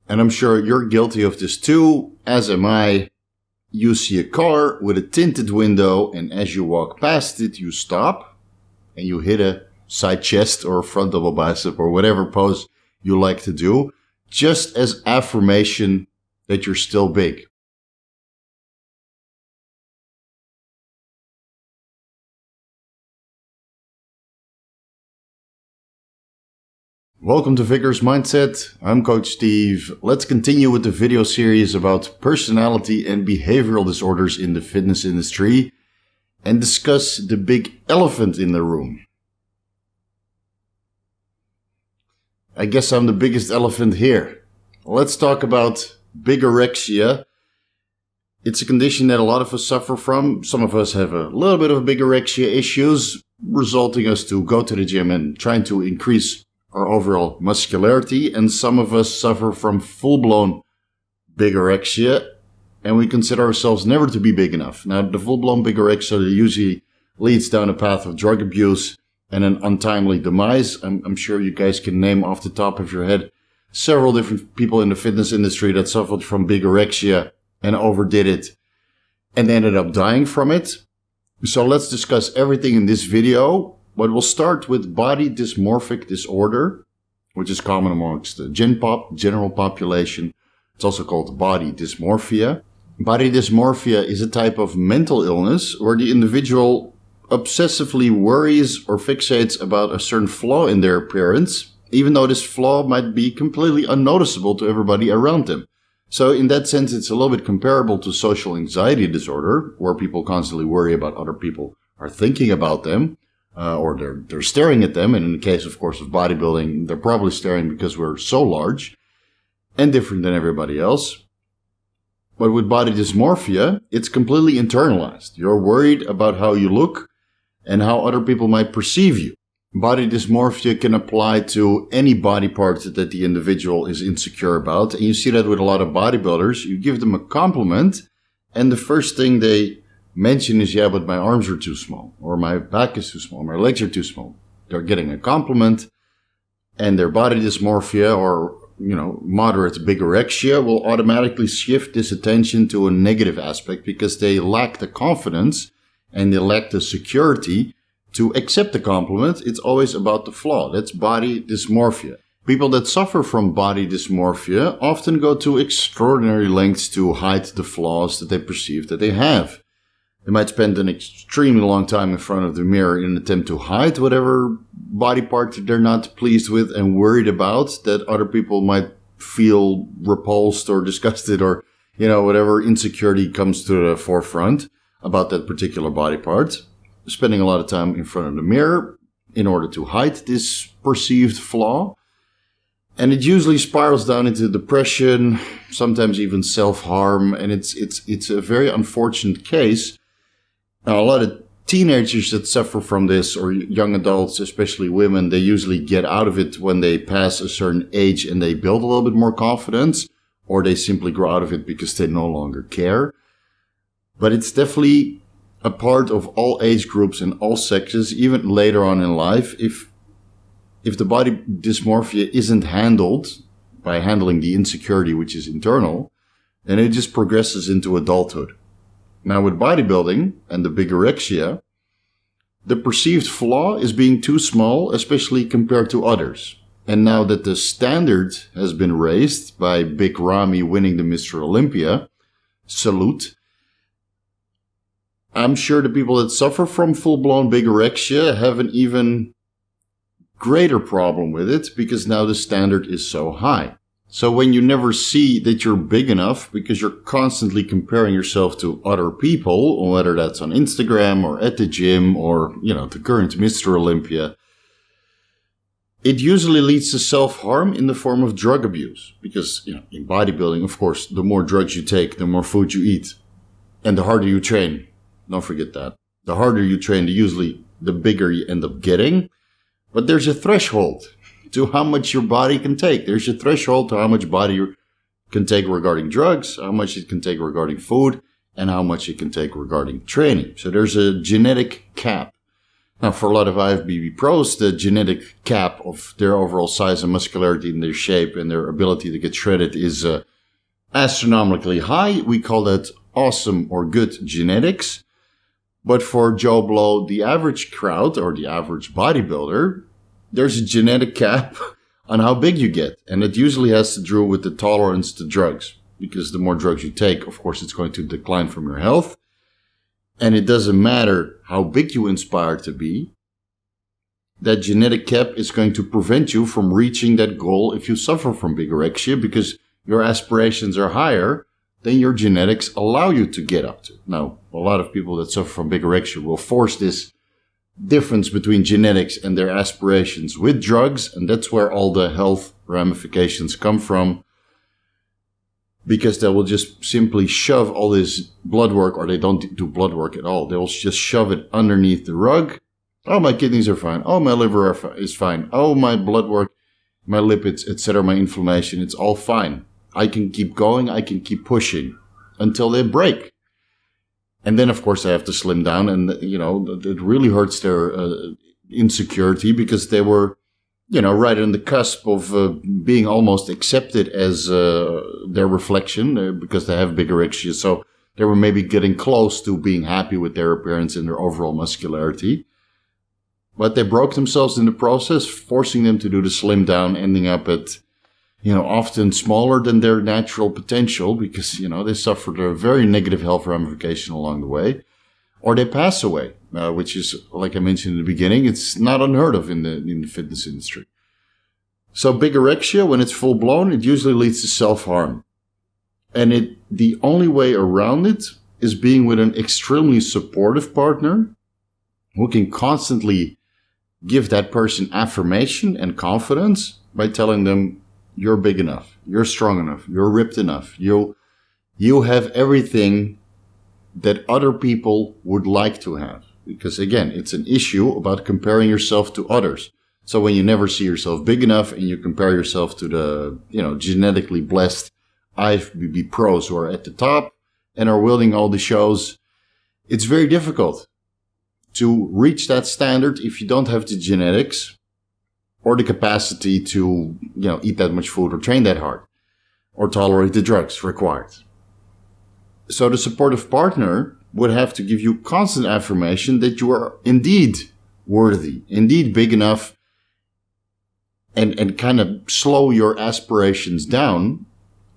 And I'm sure you're guilty of this too, as am I. You see a car with a tinted window, and as you walk past it, you stop and you hit a side chest or a front double bicep or whatever pose you like to do, just as affirmation that you're still big. Welcome to Vigorous Mindset. I'm Coach Steve. Let's continue with the video series about personality and behavioral disorders in the fitness industry and discuss the big elephant in the room. I guess I'm the biggest elephant here. Let's talk about Bigorexia. It's a condition that a lot of us suffer from. Some of us have a little bit of Bigorexia issues, resulting us to go to the gym and trying to increase our overall muscularity, and some of us suffer from full-blown Bigorexia, and we consider ourselves never to be big enough. Now, the full-blown Bigorexia usually leads down a path of drug abuse and an untimely demise. I'm sure you guys can name off the top of your head several different people in the fitness industry that suffered from Bigorexia and overdid it and ended up dying from it. So let's discuss everything in this video. But we'll start with body dysmorphic disorder, which is common amongst the general population. It's also called body dysmorphia. Body dysmorphia is a type of mental illness where the individual obsessively worries or fixates about a certain flaw in their appearance, even though this flaw might be completely unnoticeable to everybody around them. So in that sense, it's a little bit comparable to social anxiety disorder, where people constantly worry about other people are thinking about them. Or they're staring at them. And in the case, of course, of bodybuilding, they're probably staring because we're so large and different than everybody else. But with body dysmorphia, it's completely internalized. You're worried about how you look and how other people might perceive you. Body dysmorphia can apply to any body part that the individual is insecure about. And you see that with a lot of bodybuilders. You give them a compliment, and the first thing they mention is, yeah, but my arms are too small, or my back is too small, my legs are too small. They're getting a compliment, and their body dysmorphia or, moderate bigorexia will automatically shift this attention to a negative aspect because they lack the confidence and they lack the security to accept the compliment. It's always about the flaw. That's body dysmorphia. People that suffer from body dysmorphia often go to extraordinary lengths to hide the flaws that they perceive that they have. They might spend an extremely long time in front of the mirror in an attempt to hide whatever body part they're not pleased with and worried about that other people might feel repulsed or disgusted or, whatever insecurity comes to the forefront about that particular body part. Spending a lot of time in front of the mirror in order to hide this perceived flaw. And it usually spirals down into depression, sometimes even self-harm. And it's a very unfortunate case. Now, a lot of teenagers that suffer from this, or young adults, especially women, they usually get out of it when they pass a certain age and they build a little bit more confidence, or they simply grow out of it because they no longer care. But it's definitely a part of all age groups and all sexes, even later on in life. If the body dysmorphia isn't handled by handling the insecurity, which is internal, then it just progresses into adulthood. Now, with bodybuilding and the bigorexia, the perceived flaw is being too small, especially compared to others. And now that the standard has been raised by Big Ramy winning the Mr. Olympia, salute, I'm sure the people that suffer from full-blown bigorexia have an even greater problem with it because now the standard is so high. So when you never see that you're big enough because you're constantly comparing yourself to other people, whether that's on Instagram or at the gym or, the current Mr. Olympia, it usually leads to self-harm in the form of drug abuse. Because, in bodybuilding, of course, the more drugs you take, the more food you eat. And the harder you train. Don't forget that. The harder you train, the bigger you end up getting. But there's a threshold to how much your body can take. There's a threshold to how much body you can take regarding drugs, how much it can take regarding food, and how much it can take regarding training. So there's a genetic cap. Now, for a lot of IFBB pros, the genetic cap of their overall size and muscularity and their shape and their ability to get shredded is astronomically high. We call that awesome or good genetics. But for Joe Blow, the average crowd or the average bodybuilder, there's a genetic cap on how big you get. And it usually has to do with the tolerance to drugs. Because the more drugs you take, of course, it's going to decline from your health. And it doesn't matter how big you aspire to be. That genetic cap is going to prevent you from reaching that goal if you suffer from bigorexia, because your aspirations are higher than your genetics allow you to get up to. Now, a lot of people that suffer from bigorexia will force this difference between genetics and their aspirations with drugs, and that's where all the health ramifications come from. Because they will just simply shove all this blood work, or they don't do blood work at all. They will just shove it underneath the rug. Oh, my kidneys are fine. Oh, my liver is fine. Oh, my blood work, my lipids, etc., my inflammation, it's all fine. I can keep going. I can keep pushing until they break. And then, of course, they have to slim down. And, it really hurts their insecurity because they were, right on the cusp of being almost accepted as their reflection because they have bigorexia. So they were maybe getting close to being happy with their appearance and their overall muscularity. But they broke themselves in the process, forcing them to do the slim down, ending up at, often smaller than their natural potential because, they suffered a very negative health ramification along the way. Or they pass away, which is, like I mentioned in the beginning, it's not unheard of in the fitness industry. So bigorexia, when it's full blown, it usually leads to self-harm. And the only way around it is being with an extremely supportive partner who can constantly give that person affirmation and confidence by telling them, you're big enough, you're strong enough, you're ripped enough, you have everything that other people would like to have. Because again, it's an issue about comparing yourself to others. So when you never see yourself big enough and you compare yourself to the, genetically blessed IFBB pros who are at the top and are wielding all the shows, it's very difficult to reach that standard if you don't have the genetics or the capacity to, eat that much food or train that hard or tolerate the drugs required. So the supportive partner would have to give you constant affirmation that you are indeed worthy, indeed big enough, and kind of slow your aspirations down,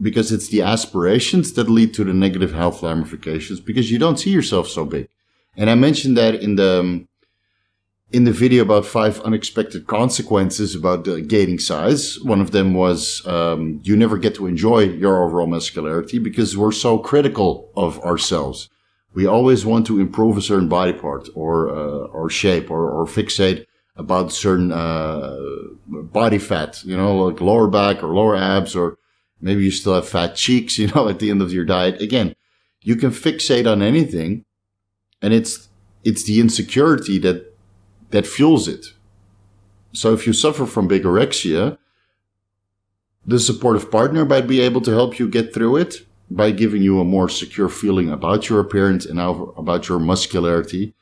because it's the aspirations that lead to the negative health ramifications because you don't see yourself so big. And I mentioned that in the video about 5 unexpected consequences about the gaining size. One of them was you never get to enjoy your overall muscularity because we're so critical of ourselves. We always want to improve a certain body part or shape or fixate about certain body fat, like lower back or lower abs, or maybe you still have fat cheeks, at the end of your diet. Again, you can fixate on anything, and it's the insecurity that fuels it. So if you suffer from bigorexia, the supportive partner might be able to help you get through it by giving you a more secure feeling about your appearance and about your muscularity,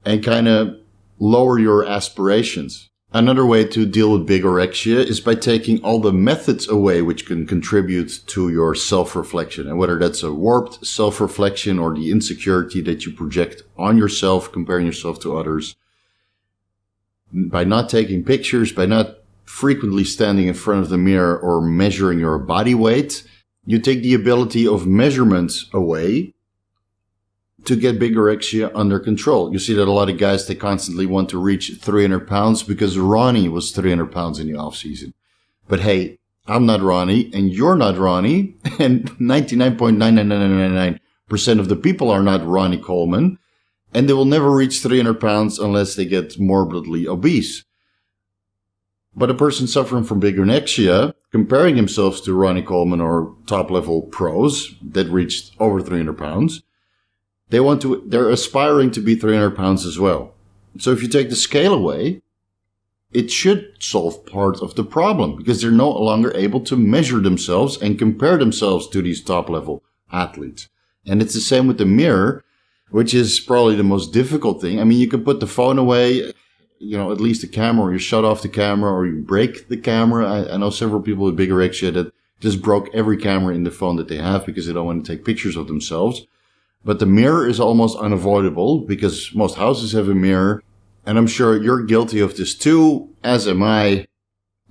and kind of lower your aspirations. Another way to deal with bigorexia is by taking all the methods away which can contribute to your self-reflection. And whether that's a warped self-reflection or the insecurity that you project on yourself, comparing yourself to others, by not taking pictures, by not frequently standing in front of the mirror or measuring your body weight, you take the ability of measurements away to get bigorexia under control. You see that a lot of guys, they constantly want to reach 300 pounds because Ronnie was 300 pounds in the off season. But hey, I'm not Ronnie and you're not Ronnie, and 99.99999% of the people are not Ronnie Coleman, and they will never reach 300 pounds unless they get morbidly obese. But a person suffering from bigorexia, comparing himself to Ronnie Coleman or top level pros that reached over 300 pounds, they're aspiring to be 300 pounds as well. So if you take the scale away, it should solve part of the problem because they're no longer able to measure themselves and compare themselves to these top level athletes. And it's the same with the mirror. which is probably the most difficult thing. I mean, you can put the phone away, at least the camera, or you shut off the camera, or you break the camera. I know several people with bigorexia that just broke every camera in the phone that they have because they don't want to take pictures of themselves. But the mirror is almost unavoidable because most houses have a mirror. And I'm sure you're guilty of this too, as am I.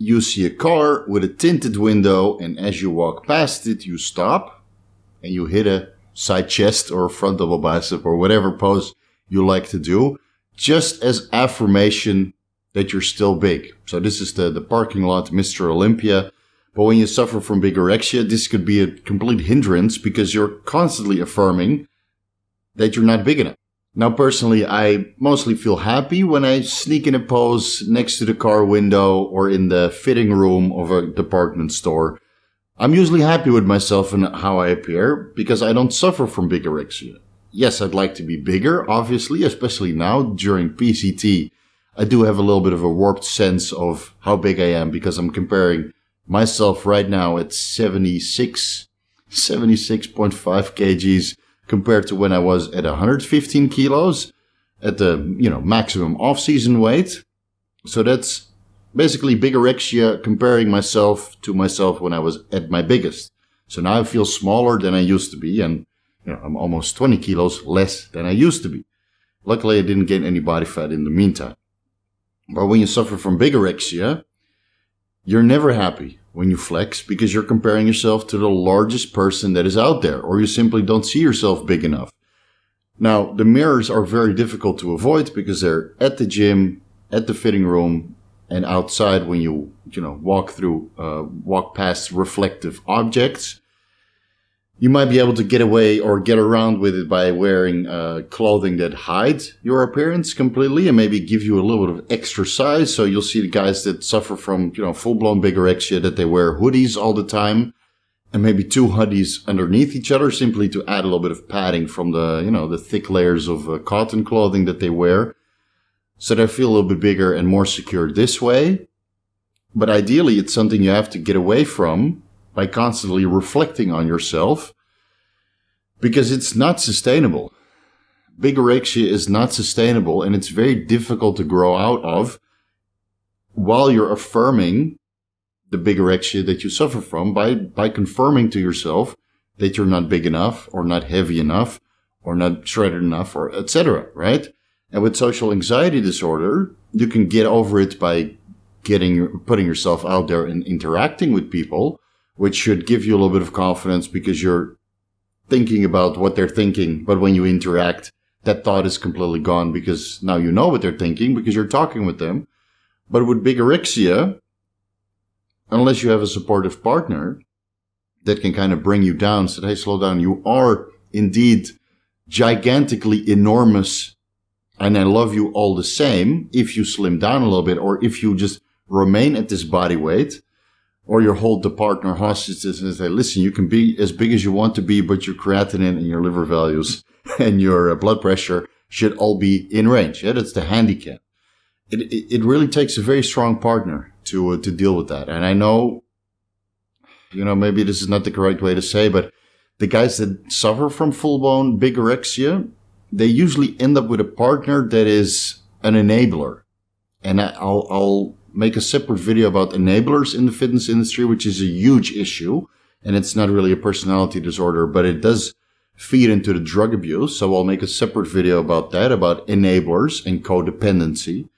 You see a car with a tinted window, and as you walk past it, you stop and you hit a side chest or front double bicep or whatever pose you like to do, just as affirmation that you're still big. So this is the parking lot, Mr. Olympia. But when you suffer from bigorexia, this could be a complete hindrance because you're constantly affirming that you're not big enough. Now, personally, I mostly feel happy when I sneak in a pose next to the car window or in the fitting room of a department store. I'm usually happy with myself and how I appear because I don't suffer from bigorexia. Yes, I'd like to be bigger, obviously, especially now during PCT. I do have a little bit of a warped sense of how big I am because I'm comparing myself right now at 76.5 kgs compared to when I was at 115 kilos at the, maximum off-season weight. So that's basically bigorexia comparing myself to myself when I was at my biggest. So now I feel smaller than I used to be, and I'm almost 20 kilos less than I used to be. Luckily, I didn't gain any body fat in the meantime. But when you suffer from bigorexia, you're never happy when you flex because you're comparing yourself to the largest person that is out there, or you simply don't see yourself big enough. Now, the mirrors are very difficult to avoid because they're at the gym, at the fitting room, and outside when you, walk past reflective objects. You might be able to get away or get around with it by wearing clothing that hides your appearance completely and maybe give you a little bit of extra size. So you'll see the guys that suffer from, full-blown bigorexia that they wear hoodies all the time and maybe two hoodies underneath each other simply to add a little bit of padding from the, the thick layers of cotton clothing that they wear. So they feel a little bit bigger and more secure this way. But ideally, it's something you have to get away from by constantly reflecting on yourself because it's not sustainable. Bigorexia is not sustainable and it's very difficult to grow out of while you're affirming the bigorexia that you suffer from by confirming to yourself that you're not big enough or not heavy enough or not shredded enough or etc., right? And with social anxiety disorder, you can get over it by putting yourself out there and interacting with people, which should give you a little bit of confidence because you're thinking about what they're thinking. But when you interact, that thought is completely gone because now you know what they're thinking because you're talking with them. But with bigorexia, unless you have a supportive partner that can kind of bring you down, say, hey, slow down, you are indeed gigantically enormous and I love you all the same if you slim down a little bit or if you just remain at this body weight. Or you hold the partner hostage and say, listen, you can be as big as you want to be, but your creatinine and your liver values and your blood pressure should all be in range. Yeah, that's the handicap. It really takes a very strong partner to deal with that. And I know, maybe this is not the correct way to say, but the guys that suffer from full-blown bigorexia, they usually end up with a partner that is an enabler. And I'll make a separate video about enablers in the fitness industry, which is a huge issue. And it's not really a personality disorder, but it does feed into the drug abuse. So I'll make a separate video about that, about enablers and codependency.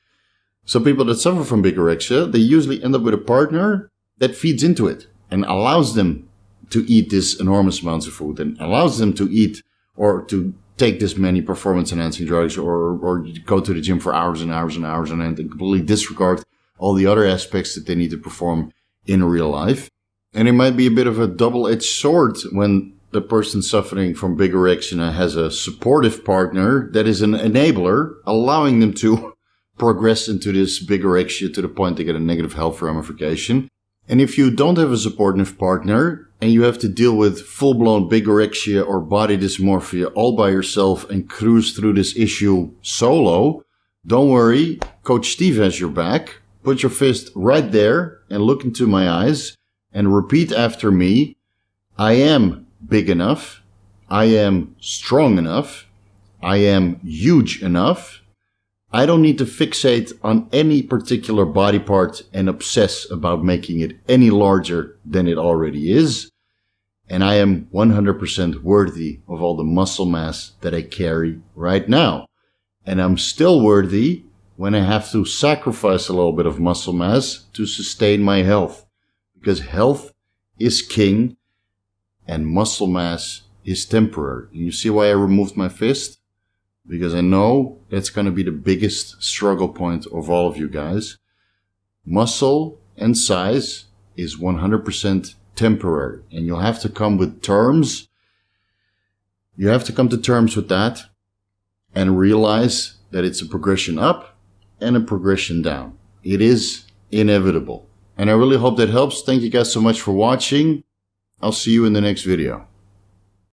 So people that suffer from bigorexia, they usually end up with a partner that feeds into it and allows them to eat this enormous amounts of food and allows them to eat or to take this many performance enhancing drugs or go to the gym for hours and hours and hours and completely disregard all the other aspects that they need to perform in real life. And it might be a bit of a double-edged sword when the person suffering from bigorexia has a supportive partner that is an enabler, allowing them to progress into this bigorexia to the point they get a negative health ramification. And if you don't have a supportive partner and you have to deal with full-blown bigorexia or body dysmorphia all by yourself and cruise through this issue solo, don't worry, Coach Steve has your back. Put your fist right there and look into my eyes and repeat after me. I am big enough. I am strong enough. I am huge enough. I don't need to fixate on any particular body part and obsess about making it any larger than it already is. And I am 100% worthy of all the muscle mass that I carry right now. And I'm still worthy when I have to sacrifice a little bit of muscle mass to sustain my health. Because health is king and muscle mass is temporary. And you see why I removed my fist? Because I know that's going to be the biggest struggle point of all of you guys. Muscle and size is 100% temporary. And you'll have to come with terms. You have to come to terms with that and realize that it's a progression up and a progression down. It is inevitable. And I really hope that helps. Thank you guys so much for watching. I'll see you in the next video.